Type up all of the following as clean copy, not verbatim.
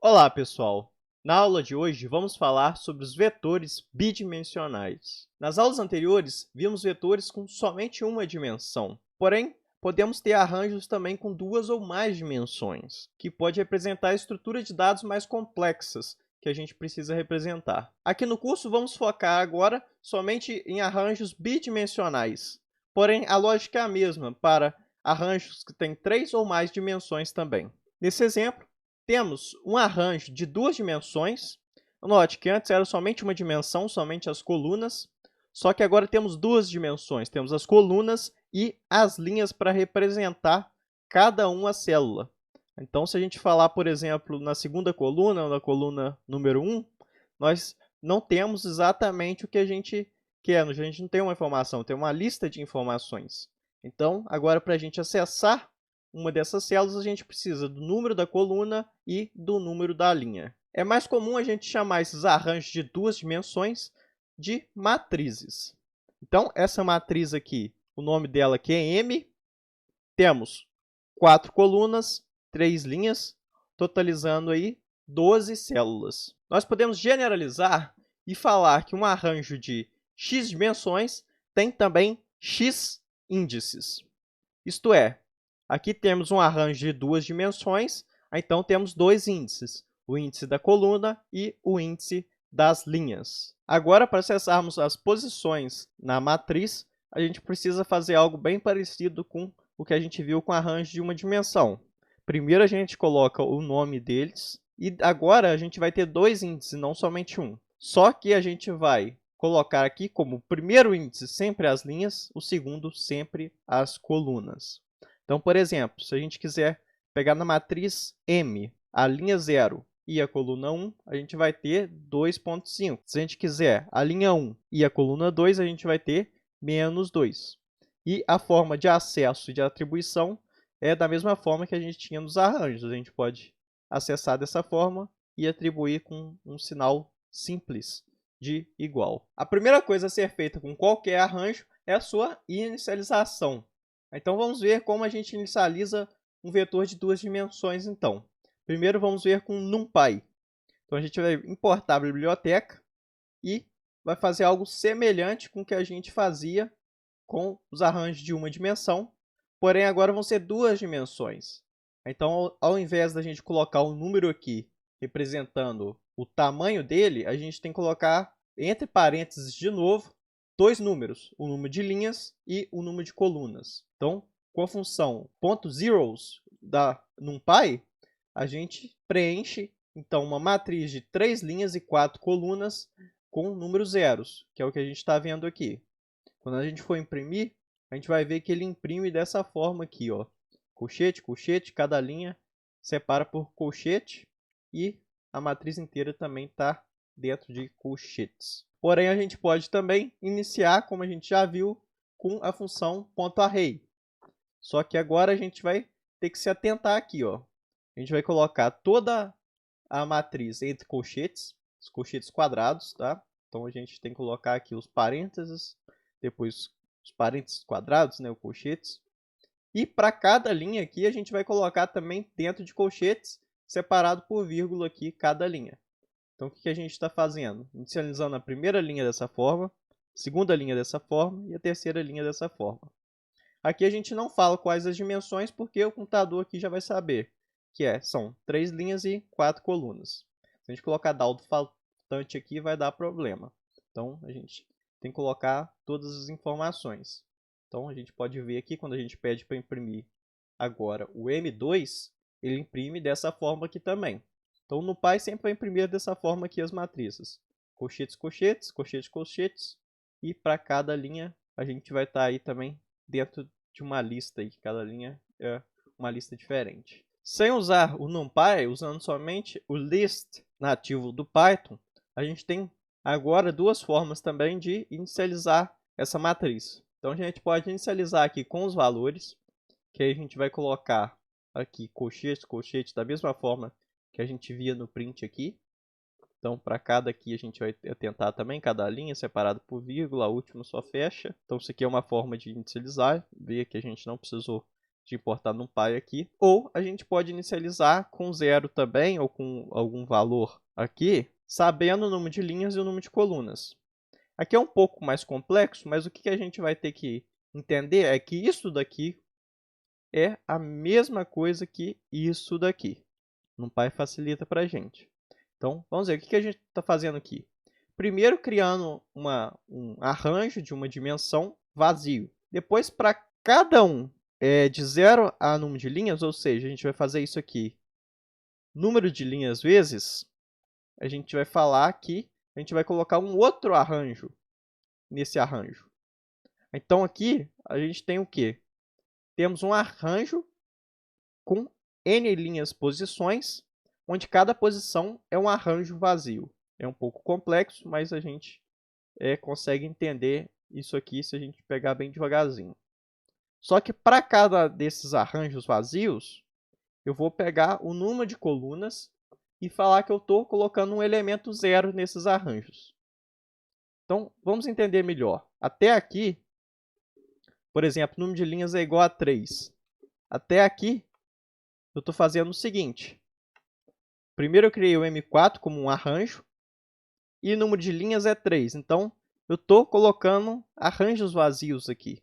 Olá, pessoal! Na aula de hoje, vamos falar sobre os vetores bidimensionais. Nas aulas anteriores, vimos vetores com somente uma dimensão. Porém, podemos ter arranjos também com duas ou mais dimensões, que pode representar a estrutura de dados mais complexas que a gente precisa representar. Aqui no curso, vamos focar agora somente em arranjos bidimensionais. Porém, a lógica é a mesma para arranjos que têm três ou mais dimensões também. Nesse exemplo, temos um arranjo de duas dimensões. Note que antes era somente uma dimensão, somente as colunas. Só que agora temos duas dimensões. Temos as colunas e as linhas para representar cada uma célula. Então, se a gente falar, por exemplo, na segunda coluna, na coluna número 1, nós não temos exatamente o que a gente quer. A gente não tem uma informação, tem uma lista de informações. Então, agora, para a gente acessar uma dessas células, a gente precisa do número da coluna e do número da linha. É mais comum a gente chamar esses arranjos de duas dimensões de matrizes. Então, essa matriz aqui, o nome dela aqui é M. Temos 4 colunas, 3 linhas, totalizando aí 12 células. Nós podemos generalizar e falar que um arranjo de x dimensões tem também x índices. Isto é, aqui temos um arranjo de duas dimensões, então temos dois índices, o índice da coluna e o índice das linhas. Agora, para acessarmos as posições na matriz, a gente precisa fazer algo bem parecido com o que a gente viu com arranjo de uma dimensão. Primeiro a gente coloca o nome deles, e agora a gente vai ter dois índices, não somente um. Só que a gente vai colocar aqui como primeiro índice sempre as linhas, o segundo sempre as colunas. Então, por exemplo, se a gente quiser pegar na matriz M a linha 0 e a coluna 1, a gente vai ter 2,5. Se a gente quiser a linha 1 e a coluna 2, a gente vai ter menos 2. E a forma de acesso e de atribuição é da mesma forma que a gente tinha nos arranjos. A gente pode acessar dessa forma e atribuir com um sinal simples de igual. A primeira coisa a ser feita com qualquer arranjo é a sua inicialização. Então, vamos ver como a gente inicializa um vetor de duas dimensões, então. Primeiro, vamos ver com NumPy. Então, a gente vai importar a biblioteca e vai fazer algo semelhante com o que a gente fazia com os arranjos de uma dimensão, porém, agora vão ser duas dimensões. Então, ao invés da gente colocar um número aqui representando o tamanho dele, a gente tem que colocar entre parênteses de novo dois números, o número de linhas e o número de colunas. Então, com a função .zeros da NumPy, a gente preenche então uma matriz de 3 linhas e 4 colunas com números zeros, que é o que a gente está vendo aqui. Quando a gente for imprimir, a gente vai ver que ele imprime dessa forma aqui, ó. Colchete, colchete, cada linha separa por colchete e a matriz inteira também está dentro de colchetes. Porém, a gente pode também iniciar, como a gente já viu, com a função .array. Só que agora a gente vai ter que se atentar aqui, ó. A gente vai colocar toda a matriz entre colchetes, os colchetes quadrados, tá? Então a gente tem que colocar aqui os parênteses, depois os parênteses quadrados, né, os colchetes. E para cada linha aqui a gente vai colocar também dentro de colchetes, separado por vírgula aqui cada linha. Então, o que a gente está fazendo? Inicializando a primeira linha dessa forma, a segunda linha dessa forma e a terceira linha dessa forma. Aqui a gente não fala quais as dimensões, porque o computador aqui já vai saber que são 3 linhas e 4 colunas. Se a gente colocar dado faltante aqui, vai dar problema. Então, a gente tem que colocar todas as informações. Então, a gente pode ver aqui, quando a gente pede para imprimir agora o M2, ele imprime dessa forma aqui também. Então, no NumPy sempre vai imprimir dessa forma aqui as matrizes. Colchetes, colchetes, colchetes, colchetes. E para cada linha, a gente vai estar aí também dentro de uma lista aí. Cada linha é uma lista diferente. Sem usar o NumPy, usando somente o list nativo do Python, a gente tem agora duas formas também de inicializar essa matriz. Então, a gente pode inicializar aqui com os valores, que aí a gente vai colocar aqui colchete, colchete, da mesma forma que a gente via no print aqui. Então, para cada aqui, a gente vai tentar também, cada linha separada por vírgula, a última só fecha. Então, isso aqui é uma forma de inicializar. Ver que a gente não precisou de importar NumPy aqui, ou a gente pode inicializar com 0 também, ou com algum valor aqui, sabendo o número de linhas e o número de colunas. Aqui é um pouco mais complexo, mas o que a gente vai ter que entender é que isso daqui é a mesma coisa que isso daqui. NumPy facilita para a gente. Então, vamos ver o que a gente está fazendo aqui. Primeiro, criando um arranjo de uma dimensão vazio. Depois, para cada um de 0 a número de linhas, ou seja, a gente vai fazer isso aqui, número de linhas vezes, a gente vai falar que a gente vai colocar um outro arranjo nesse arranjo. Então, aqui, a gente tem o quê? Temos um arranjo com n linhas posições, onde cada posição é um arranjo vazio. É um pouco complexo, mas a gente consegue entender isso aqui se a gente pegar bem devagarzinho. Só que para cada desses arranjos vazios, eu vou pegar o número de colunas e falar que eu estou colocando um elemento 0 nesses arranjos. Então, vamos entender melhor. Até aqui, por exemplo, o número de linhas é igual a 3. Até aqui, eu estou fazendo o seguinte. Primeiro eu criei o M4 como um arranjo, e o número de linhas é 3. Então, eu estou colocando arranjos vazios aqui.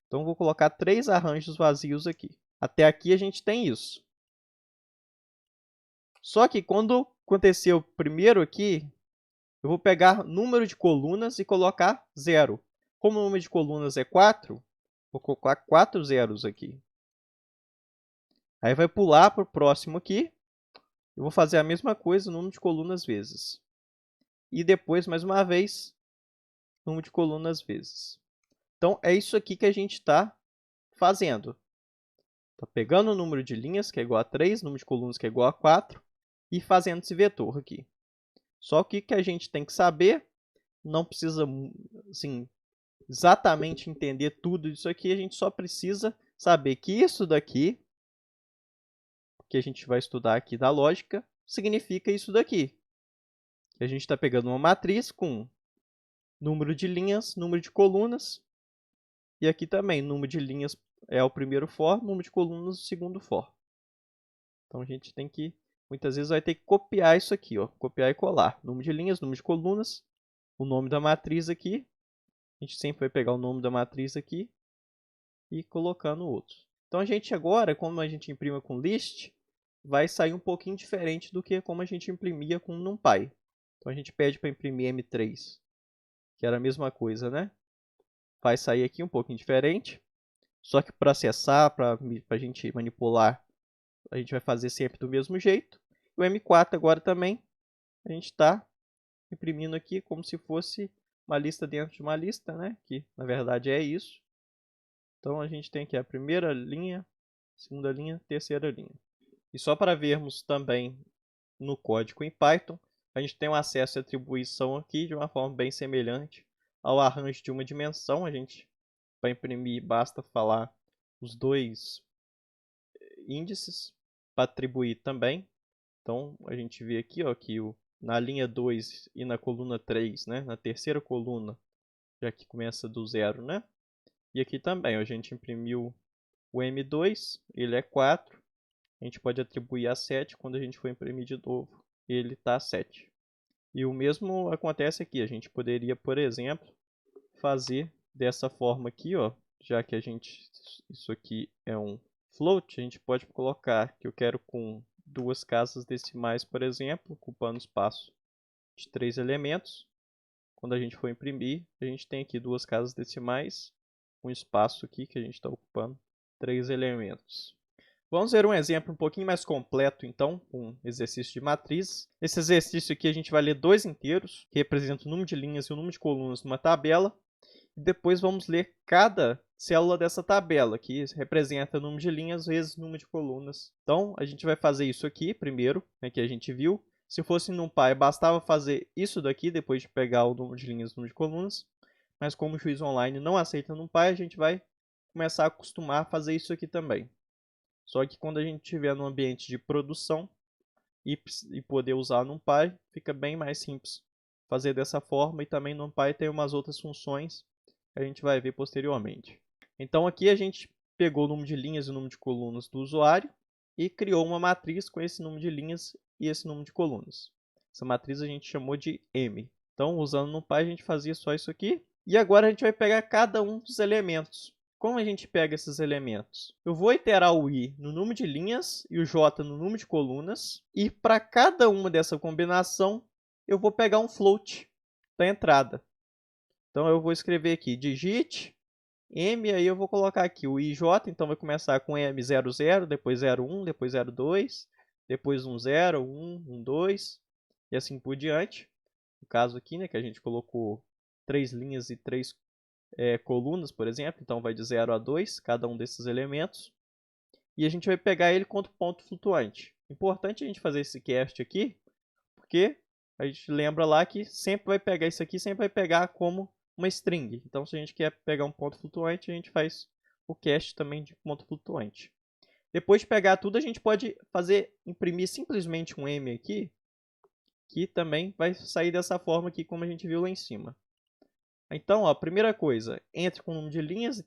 Então, eu vou colocar 3 arranjos vazios aqui. Até aqui a gente tem isso. Só que quando acontecer o primeiro aqui, eu vou pegar número de colunas e colocar 0. Como o número de colunas é 4, vou colocar 4 zeros aqui. Aí vai pular para o próximo aqui. Eu vou fazer a mesma coisa, número de colunas vezes. E depois, mais uma vez, número de colunas vezes. Então, é isso aqui que a gente está fazendo. Está pegando o número de linhas, que é igual a 3, número de colunas, que é igual a 4, e fazendo esse vetor aqui. Só que o que a gente tem que saber, não precisa assim, exatamente entender tudo isso aqui, a gente só precisa saber que isso daqui, que a gente vai estudar aqui da lógica, significa isso daqui. A gente está pegando uma matriz com número de linhas, número de colunas, e aqui também, número de linhas é o primeiro for, número de colunas o segundo for. Então, a gente tem que, muitas vezes, vai ter que copiar isso aqui, ó, copiar e colar. Número de linhas, número de colunas, o nome da matriz aqui. A gente sempre vai pegar o nome da matriz aqui e colocando outros. Então, a gente agora, como a gente imprima com list, vai sair um pouquinho diferente do que como a gente imprimia com NumPy. Então, a gente pede para imprimir M3, que era a mesma coisa, né? Vai sair aqui um pouquinho diferente. Só que para acessar, para a gente manipular, a gente vai fazer sempre do mesmo jeito. O M4 agora também, a gente está imprimindo aqui como se fosse uma lista dentro de uma lista, né? Que na verdade é isso. Então a gente tem aqui a primeira linha, segunda linha, terceira linha. E só para vermos também no código em Python, a gente tem um acesso à atribuição aqui de uma forma bem semelhante ao arranjo de uma dimensão. A gente, para imprimir, basta falar os dois índices para atribuir também. Então, a gente vê aqui ó, que na linha 2 e na coluna 3, né, na terceira coluna, já que começa do 0, né? E aqui também, ó, a gente imprimiu o M2, ele é 4. A gente pode atribuir a 7, quando a gente for imprimir de novo, ele está 7. E o mesmo acontece aqui, a gente poderia, por exemplo, fazer dessa forma aqui, ó, já que isso aqui é um float, a gente pode colocar que eu quero com 2 casas decimais, por exemplo, ocupando espaço de 3 elementos. Quando a gente for imprimir, a gente tem aqui 2 casas decimais, um espaço aqui que a gente está ocupando 3 elementos. Vamos ver um exemplo um pouquinho mais completo, então, com exercício de matriz. Nesse exercício aqui, a gente vai ler 2 inteiros, que representam o número de linhas e o número de colunas numa tabela. E depois vamos ler cada célula dessa tabela, que representa o número de linhas vezes o número de colunas. Então, a gente vai fazer isso aqui primeiro, né, que a gente viu. Se fosse no NumPy, bastava fazer isso daqui, depois de pegar o número de linhas e o número de colunas. Mas como o Juiz Online não aceita NumPy, a gente vai começar a acostumar a fazer isso aqui também. Só que quando a gente estiver no ambiente de produção e poder usar NumPy, fica bem mais simples fazer dessa forma. E também NumPy tem umas outras funções que a gente vai ver posteriormente. Então aqui a gente pegou o número de linhas e o número de colunas do usuário e criou uma matriz com esse número de linhas e esse número de colunas. Essa matriz a gente chamou de M. Então, usando no NumPy, a gente fazia só isso aqui. E agora a gente vai pegar cada um dos elementos. Como a gente pega esses elementos? Eu vou iterar o I no número de linhas e o J no número de colunas. E para cada uma dessa combinação, eu vou pegar um float da entrada. Então, eu vou escrever aqui digit M, aí eu vou colocar aqui o IJ, então vai começar com M00, depois 01, depois 02, depois 10, 1, 12 e assim por diante. No caso aqui, né, que a gente colocou 3 linhas e 3 colunas, por exemplo, então vai de 0 a 2, cada um desses elementos. E a gente vai pegar ele quanto ponto flutuante. Importante a gente fazer esse cast aqui, porque a gente lembra lá que sempre vai pegar isso aqui, sempre vai pegar como uma string. Então, se a gente quer pegar um ponto flutuante, a gente faz o cast também de ponto flutuante. Depois de pegar tudo, a gente pode imprimir simplesmente um M aqui, que também vai sair dessa forma aqui, como a gente viu lá em cima. Então, a primeira coisa, entre com o número de linhas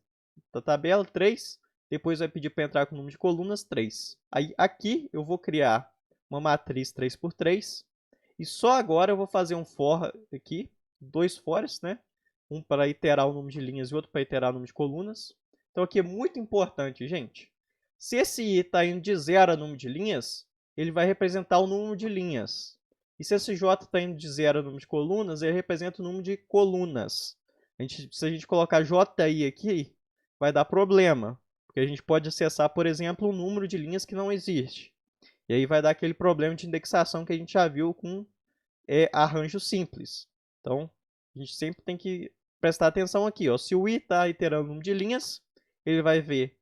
da tabela, 3. Depois vai pedir para entrar com o número de colunas, 3. Aí, aqui, eu vou criar uma matriz 3x3. E só agora eu vou fazer um for aqui, 2 fors, né? Um para iterar o número de linhas e outro para iterar o número de colunas. Então aqui é muito importante, gente. Se esse I está indo de 0 a número de linhas, ele vai representar o número de linhas. E se esse J está indo de 0 a número de colunas, ele representa o número de colunas. Se a gente colocar JI aqui, vai dar problema. Porque a gente pode acessar, por exemplo, um número de linhas que não existe. E aí vai dar aquele problema de indexação que a gente já viu com arranjo simples. Então, a gente sempre tem que prestar atenção aqui. Ó. Se o I está iterando o número de linhas, ele vai vir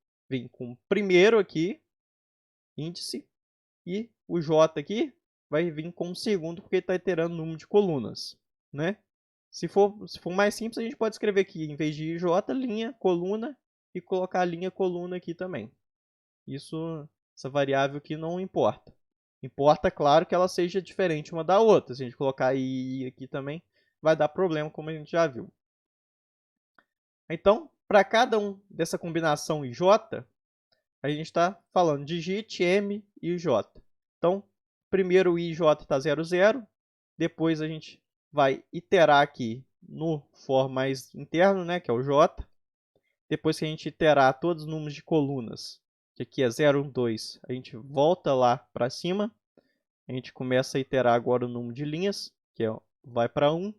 com o primeiro aqui, índice, e o J aqui vai vir com o segundo, porque ele está iterando o número de colunas. Né? Se for mais simples, a gente pode escrever aqui, em vez de J, linha, coluna, e colocar a linha, coluna aqui também. Essa variável aqui não importa. Importa, claro, que ela seja diferente uma da outra. Se a gente colocar I aqui também, vai dar problema, como a gente já viu. Então, para cada um dessa combinação IJ, a gente está falando digit M e J. Então, primeiro o IJ está 00, depois a gente vai iterar aqui no for mais interno, né, que é o J. Depois que a gente iterar todos os números de colunas, que aqui é 0, 1, 2, a gente volta lá para cima. A gente começa a iterar agora o número de linhas, que vai para 1.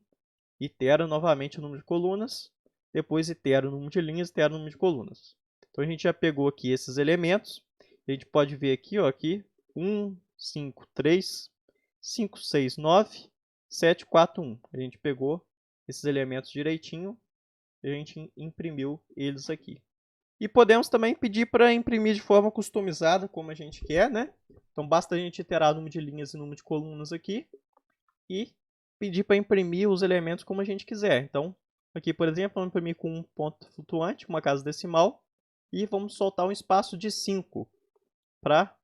Itera novamente o número de colunas. Depois itera o número de linhas, itera o número de colunas. Então a gente já pegou aqui esses elementos. A gente pode ver aqui, ó, aqui 1, 5, 3, 5, 6, 9, 7, 4, 1. A gente pegou esses elementos direitinho e a gente imprimiu eles aqui. E podemos também pedir para imprimir de forma customizada, como a gente quer, né? Então basta a gente iterar o número de linhas e o número de colunas aqui e pedir para imprimir os elementos como a gente quiser. Então, aqui, por exemplo, vamos imprimir com um ponto flutuante, uma casa decimal, e vamos soltar um espaço de 5 para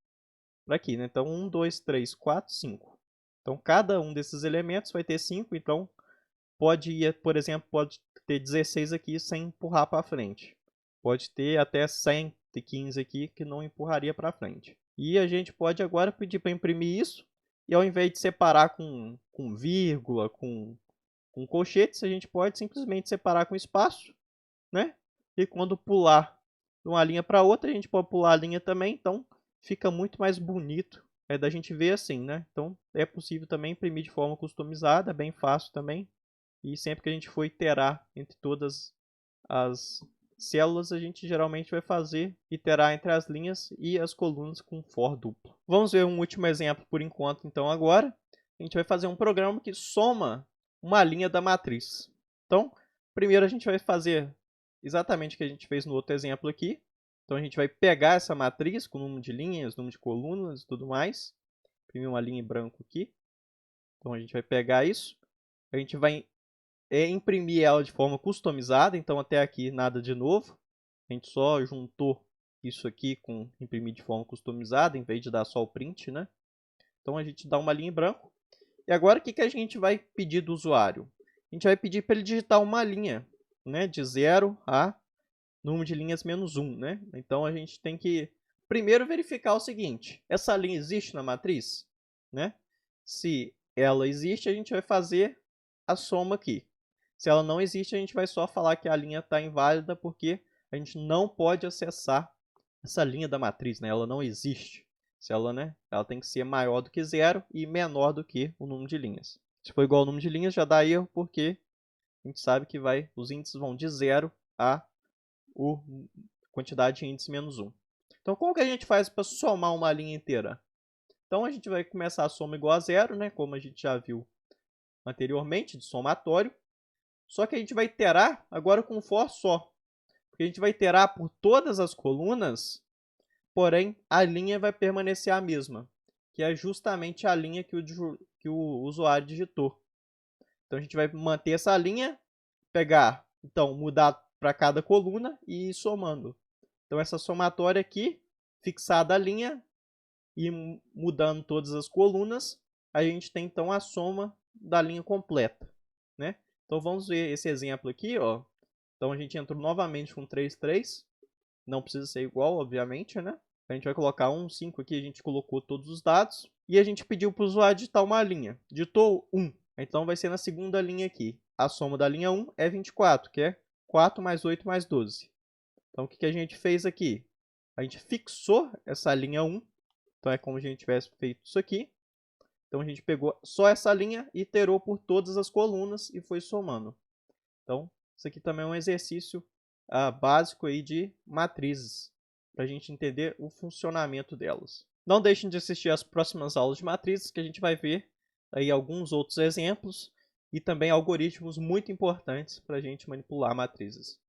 aqui, né? Então, 1, 2, 3, 4, 5. Então, cada um desses elementos vai ter 5, então pode ir, por exemplo, pode ter 16 aqui sem empurrar para frente. Pode ter até 115 aqui que não empurraria para frente. E a gente pode agora pedir para imprimir isso. E ao invés de separar com vírgula, com colchetes, a gente pode simplesmente separar com espaço. Né? E quando pular de uma linha para outra, a gente pode pular a linha também. Então fica muito mais bonito da gente ver assim. Né? Então é possível também imprimir de forma customizada, bem fácil também. E sempre que a gente for iterar entre todas as células, a gente geralmente vai iterar entre as linhas e as colunas com for duplo. Vamos ver um último exemplo por enquanto, então, agora. A gente vai fazer um programa que soma uma linha da matriz. Então, primeiro a gente vai fazer exatamente o que a gente fez no outro exemplo aqui. Então, a gente vai pegar essa matriz com o número de linhas, número de colunas e tudo mais. Imprimir uma linha em branco aqui. Então, a gente vai pegar isso. A gente vai imprimir ela de forma customizada, então até aqui nada de novo. A gente só juntou isso aqui com imprimir de forma customizada, em vez de dar só o print, né? Então a gente dá uma linha em branco. E agora o que a gente vai pedir do usuário? A gente vai pedir para ele digitar uma linha, né? De 0 a número de linhas menos 1, né? Então a gente tem que primeiro verificar o seguinte: essa linha existe na matriz, né? Se ela existe, a gente vai fazer a soma aqui. Se ela não existe, a gente vai só falar que a linha está inválida porque a gente não pode acessar essa linha da matriz, né? Ela não existe. Se ela, né? Ela tem que ser maior do que 0 e menor do que o número de linhas. Se for igual ao número de linhas, já dá erro porque a gente sabe que os índices vão de 0 a quantidade de índice menos 1. Então, como que a gente faz para somar uma linha inteira? Então, a gente vai começar a soma igual a 0, né? Como a gente já viu anteriormente, de somatório. Só que a gente vai iterar agora com um for só. Porque a gente vai iterar por todas as colunas, porém a linha vai permanecer a mesma, que é justamente a linha que o usuário digitou. Então a gente vai manter essa linha, mudar para cada coluna e ir somando. Então essa somatória aqui, fixada a linha e mudando todas as colunas, a gente tem então a soma da linha completa, né? Então vamos ver esse exemplo aqui, ó. Então a gente entrou novamente com 3, 3. Não precisa ser igual, obviamente, né? A gente vai colocar 1, 5 aqui, a gente colocou todos os dados. E a gente pediu para o usuário digitar uma linha. Digitou 1. Então vai ser na segunda linha aqui. A soma da linha 1 é 24, que é 4 mais 8 mais 12. Então o que a gente fez aqui? A gente fixou essa linha 1. Então é como se a gente tivesse feito isso aqui. Então a gente pegou só essa linha e iterou por todas as colunas e foi somando. Então isso aqui também é um exercício básico aí de matrizes, para a gente entender o funcionamento delas. Não deixem de assistir às próximas aulas de matrizes, que a gente vai ver aí alguns outros exemplos e também algoritmos muito importantes para a gente manipular matrizes.